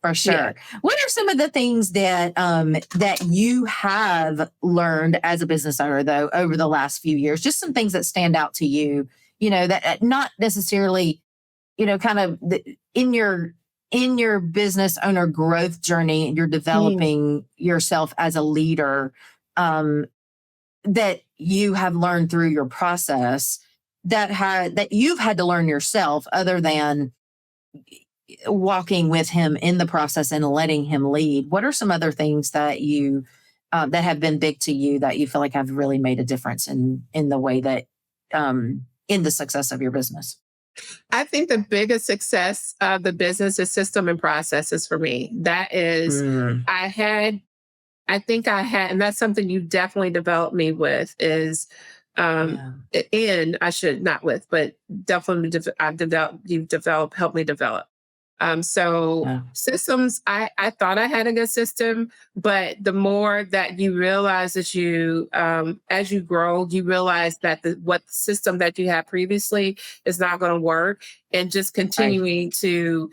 For sure. Yeah. What are some of the things that that you have learned as a business owner, though, over the last few years? Just some things that stand out to you, that not necessarily, kind of in your business owner growth journey, you're developing yourself as a leader, that you have learned through your process that you've had to learn yourself, other than walking with him in the process and letting him lead. What are some other things that you that have been big to you that you feel like have really made a difference in the way that in the success of your business? I think the biggest success of the business is system and processes for me. That is, and that's something you definitely developed me with is, and I should not with, but definitely helped me develop. Systems, I thought I had a good system, but the more that you realize as you grow, you realize that what system that you had previously is not going to work, and just continuing to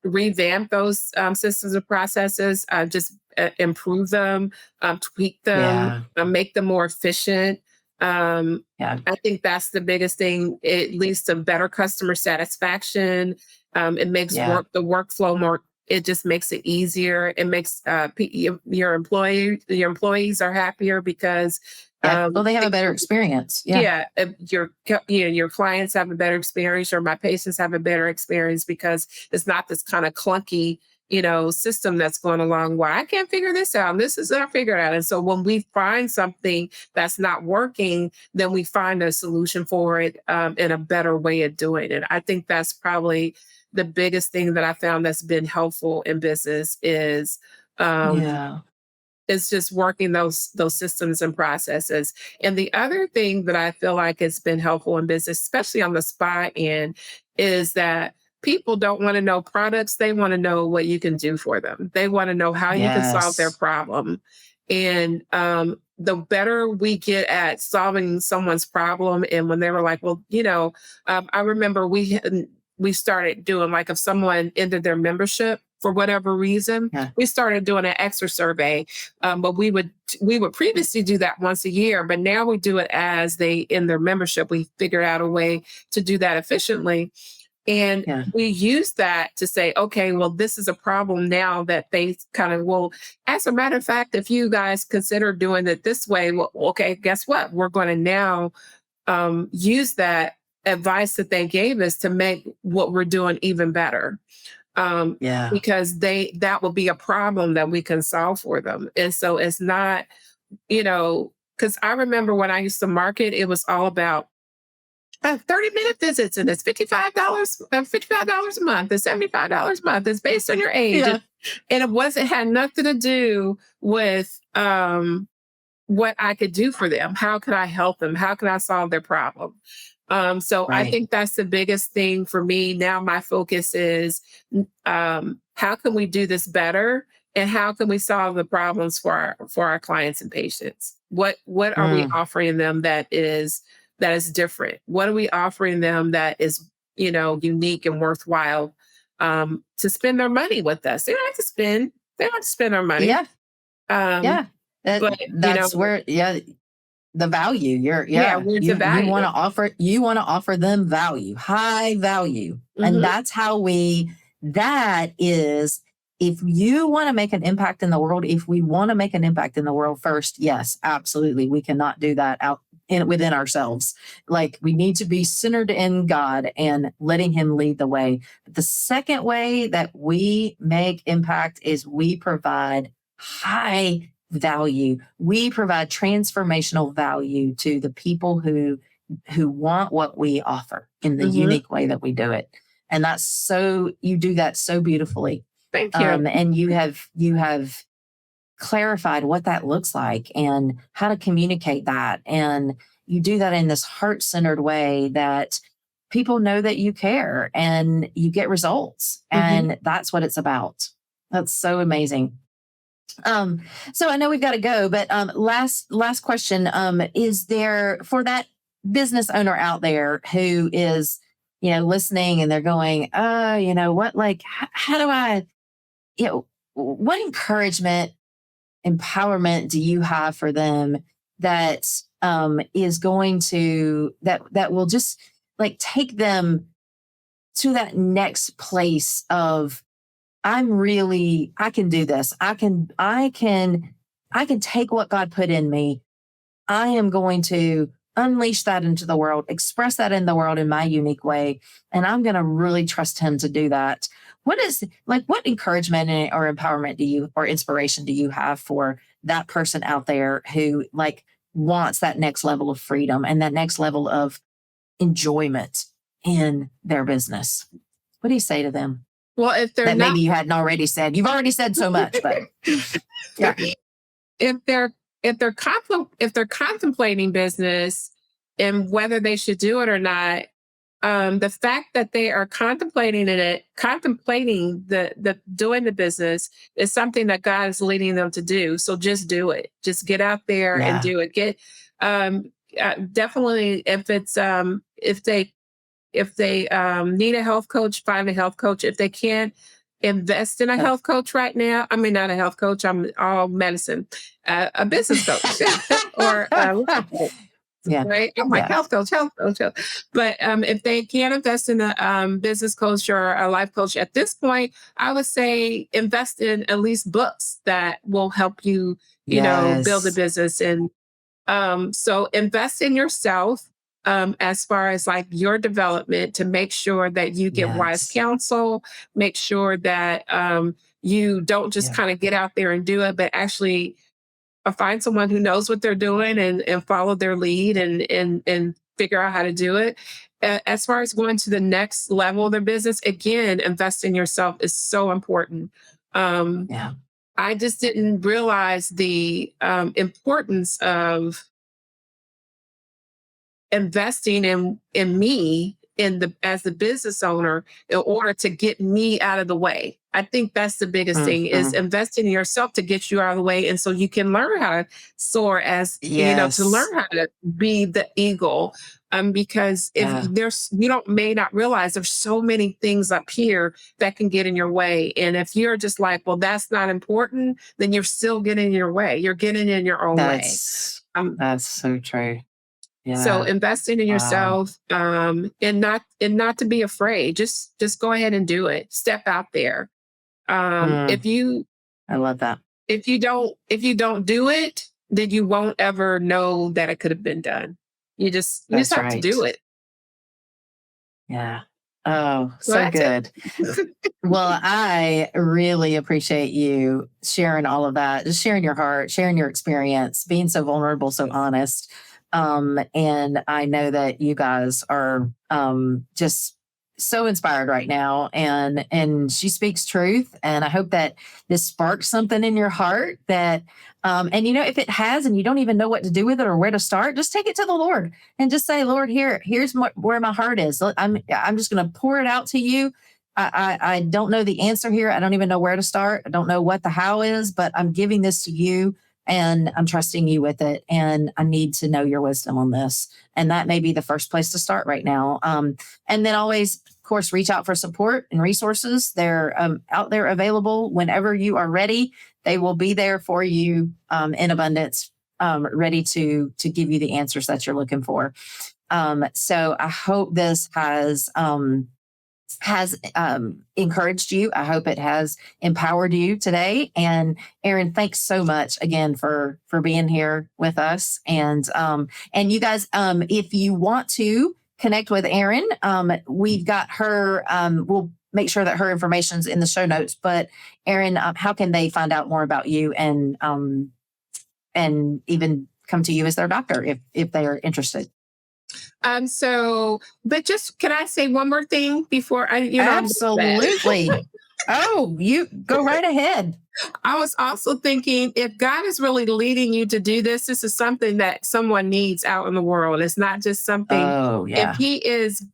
revamp those systems and processes, just improve them, tweak them, make them more efficient. I think that's the biggest thing. It leads to better customer satisfaction. It makes the workflow more. It just makes it easier. It makes your employees are happier because they have a better experience. Your clients have a better experience, or my patients have a better experience because it's not this kind of clunky system that's going along. Well, I can't figure this out. This is not figured out. And so when we find something that's not working, then we find a solution for it in a better way of doing it. I think that's probably the biggest thing that I found that's been helpful in business is it's just working those systems and processes. And the other thing that I feel like it's been helpful in business, especially on the spa end, is that people don't want to know products. They want to know what you can do for them. They want to know how you can solve their problem. And the better we get at solving someone's problem, and when they were like, well, I remember we started doing, like, if someone ended their membership for whatever reason, we started doing an extra survey. But we would previously do that once a year, but now we do it as they end their membership. We figured out a way to do that efficiently. And we use that to say, okay, well, this is a problem now that they kind of, well, as a matter of fact, if you guys consider doing it this way, well, okay, guess what? We're going to now use that advice that they gave us to make what we're doing even better. Because that will be a problem that we can solve for them. And so it's not, because I remember when I used to market, it was all about 30-minute visits, and it's $55 a month, it's $75 a month. It's based on your age. And it had nothing to do with what I could do for them. How could I help them? How can I solve their problem? I think that's the biggest thing for me. Now my focus is how can we do this better? And how can we solve the problems for our clients and patients? What are we offering them that is different? What are we offering them that is, unique and worthwhile to spend their money with us? They don't have to spend their money. That's where the value. Where's the value? You want to offer them value, high value. And that's how that is if you want to make an impact in the world, if we want to make an impact in the world first, yes, absolutely. We cannot do that within ourselves. Like, we need to be centered in God and letting him lead the way. But the second way that we make impact is we provide high value. We provide transformational value to the people who want what we offer in the unique way that we do it. And you do that so beautifully. Thank you. And you have clarified what that looks like and how to communicate that. And you do that in this heart-centered way that people know that you care and you get results. And that's what it's about. That's so amazing. So I know we've got to go, but last question, is there, for that business owner out there who is, listening and they're going, what, like, how do I, what encouragement, empowerment do you have for them that is going to, that will just like take them to that next place of, I can do this. I can take what God put in me. I am going to unleash that into the world, express that in the world in my unique way. And I'm going to really trust him to do that. What encouragement or empowerment or inspiration do you have for that person out there who like wants that next level of freedom and that next level of enjoyment in their business? What do you say to them? Well, if they're maybe you hadn't already said, you've already said so much, but yeah. If they're contemplating business and whether they should do it or not, the fact that they are contemplating the doing the business is something that God is leading them to do. So just do it. Just get out there and do it. Definitely if they need a health coach, find a health coach. If they can't invest in a health coach right now, I mean, not a health coach, I'm all medicine, a business coach or right? I'm like health coach. But if they can't invest in a business coach or a life coach at this point, I would say invest in at least books that will help you, build a business. And so invest in yourself as far as like your development to make sure that you get wise counsel, make sure that you don't just kind of get out there and do it, but actually find someone who knows what they're doing and follow their lead and figure out how to do it. As far as going to the next level of their business, again, invest in yourself is so important. I just didn't realize the importance of investing in me as the business owner in order to get me out of the way. I think that's the biggest thing is investing in yourself to get you out of the way. And so you can learn how to soar to learn how to be the eagle. Because if may not realize there's so many things up here that can get in your way. And if you're just like, well, that's not important, then you're still getting in your way. You're getting in your own way. That's so true. Yeah. So investing in yourself, and not to be afraid, just go ahead and do it. Step out there. I love that. If you don't do it, then you won't ever know that it could have been done. You just have to do it. Yeah. Oh, so good. Well, I really appreciate you sharing all of that, just sharing your heart, sharing your experience, being so vulnerable, so honest. And I know that you guys are just so inspired right now, and she speaks truth. And I hope that this sparks something in your heart that, and if it has, and you don't even know what to do with it or where to start, just take it to the Lord and just say, Lord, here's where my heart is. I'm just going to pour it out to you. I don't know the answer here. I don't even know where to start. I don't know what the how is, but I'm giving this to you. And I'm trusting you with it. And I need to know your wisdom on this. And that may be the first place to start right now. And then always, of course, reach out for support and resources. They're out there available whenever you are ready. They will be there for you in abundance, ready to give you the answers that you're looking for. So I hope this has has encouraged you. I hope it has empowered you today. And Erinn, thanks so much again for being here with us. And you guys, if you want to connect with Erinn, we've got her. We'll make sure that her information's in the show notes. But Erinn, how can they find out more about you and even come to you as their doctor if they are interested? But just, can I say one more thing before Absolutely. Oh, you go right ahead. I was also thinking, if God is really leading you to do this, this is something that someone needs out in the world. It's not just something. Oh, yeah. If he is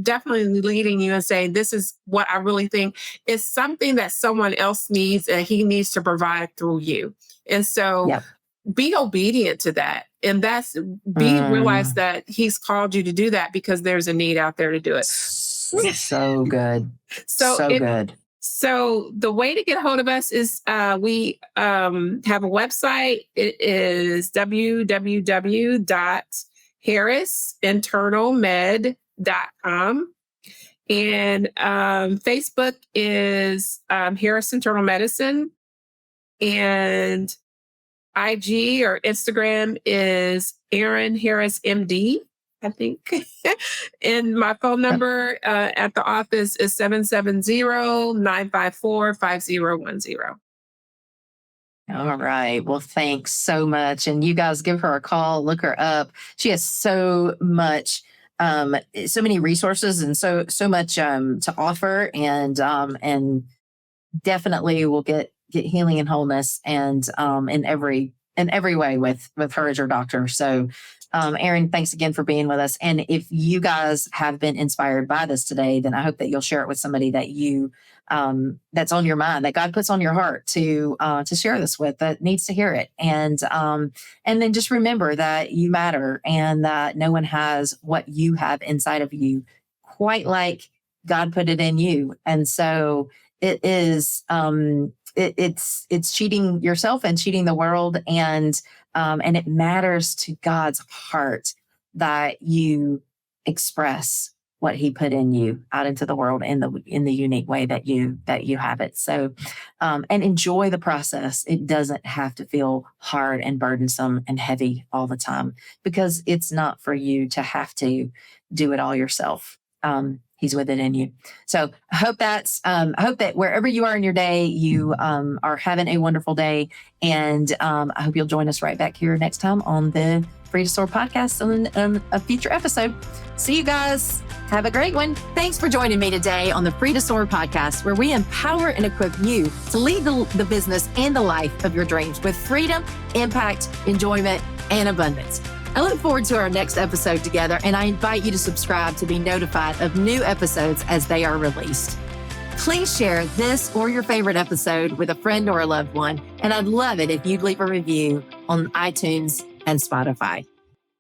definitely leading you and saying, this is what I really think, it's something that someone else needs and he needs to provide through you. And so be obedient to that. And realize that he's called you to do that because there's a need out there to do it. So good. So good. So the way to get a hold of us is we have a website. It is www.harrisinternalmed.com. And Facebook is Harris Internal Medicine. And IG or Instagram is Erinn Harris MD, I think. And my phone number at the office is 770-954-5010. All right. Well, thanks so much. And you guys give her a call, look her up. She has so much, so many resources and so much to offer, and definitely will get healing and wholeness and in every way with her as your doctor. So Erinn, thanks again for being with us. And if you guys have been inspired by this today, then I hope that you'll share it with somebody that you that's on your mind, that God puts on your heart to share this with, that needs to hear it. And then just remember that you matter and that no one has what you have inside of you quite like God put it in you. And so it is it's cheating yourself and cheating the world, and it matters to God's heart that you express what he put in you out into the world in the unique way that you have it. So and enjoy the process. It doesn't have to feel hard and burdensome and heavy all the time, because it's not for you to have to do it all yourself. He's with it in you. So I hope that wherever you are in your day, you are having a wonderful day. And I hope you'll join us right back here next time on the Free to SOAR podcast on a future episode. See you guys. Have a great one. Thanks for joining me today on the Free to SOAR podcast, where we empower and equip you to lead the business and the life of your dreams with freedom, impact, enjoyment, and abundance. I look forward to our next episode together, and I invite you to subscribe to be notified of new episodes as they are released. Please share this or your favorite episode with a friend or a loved one, and I'd love it if you'd leave a review on iTunes and Spotify.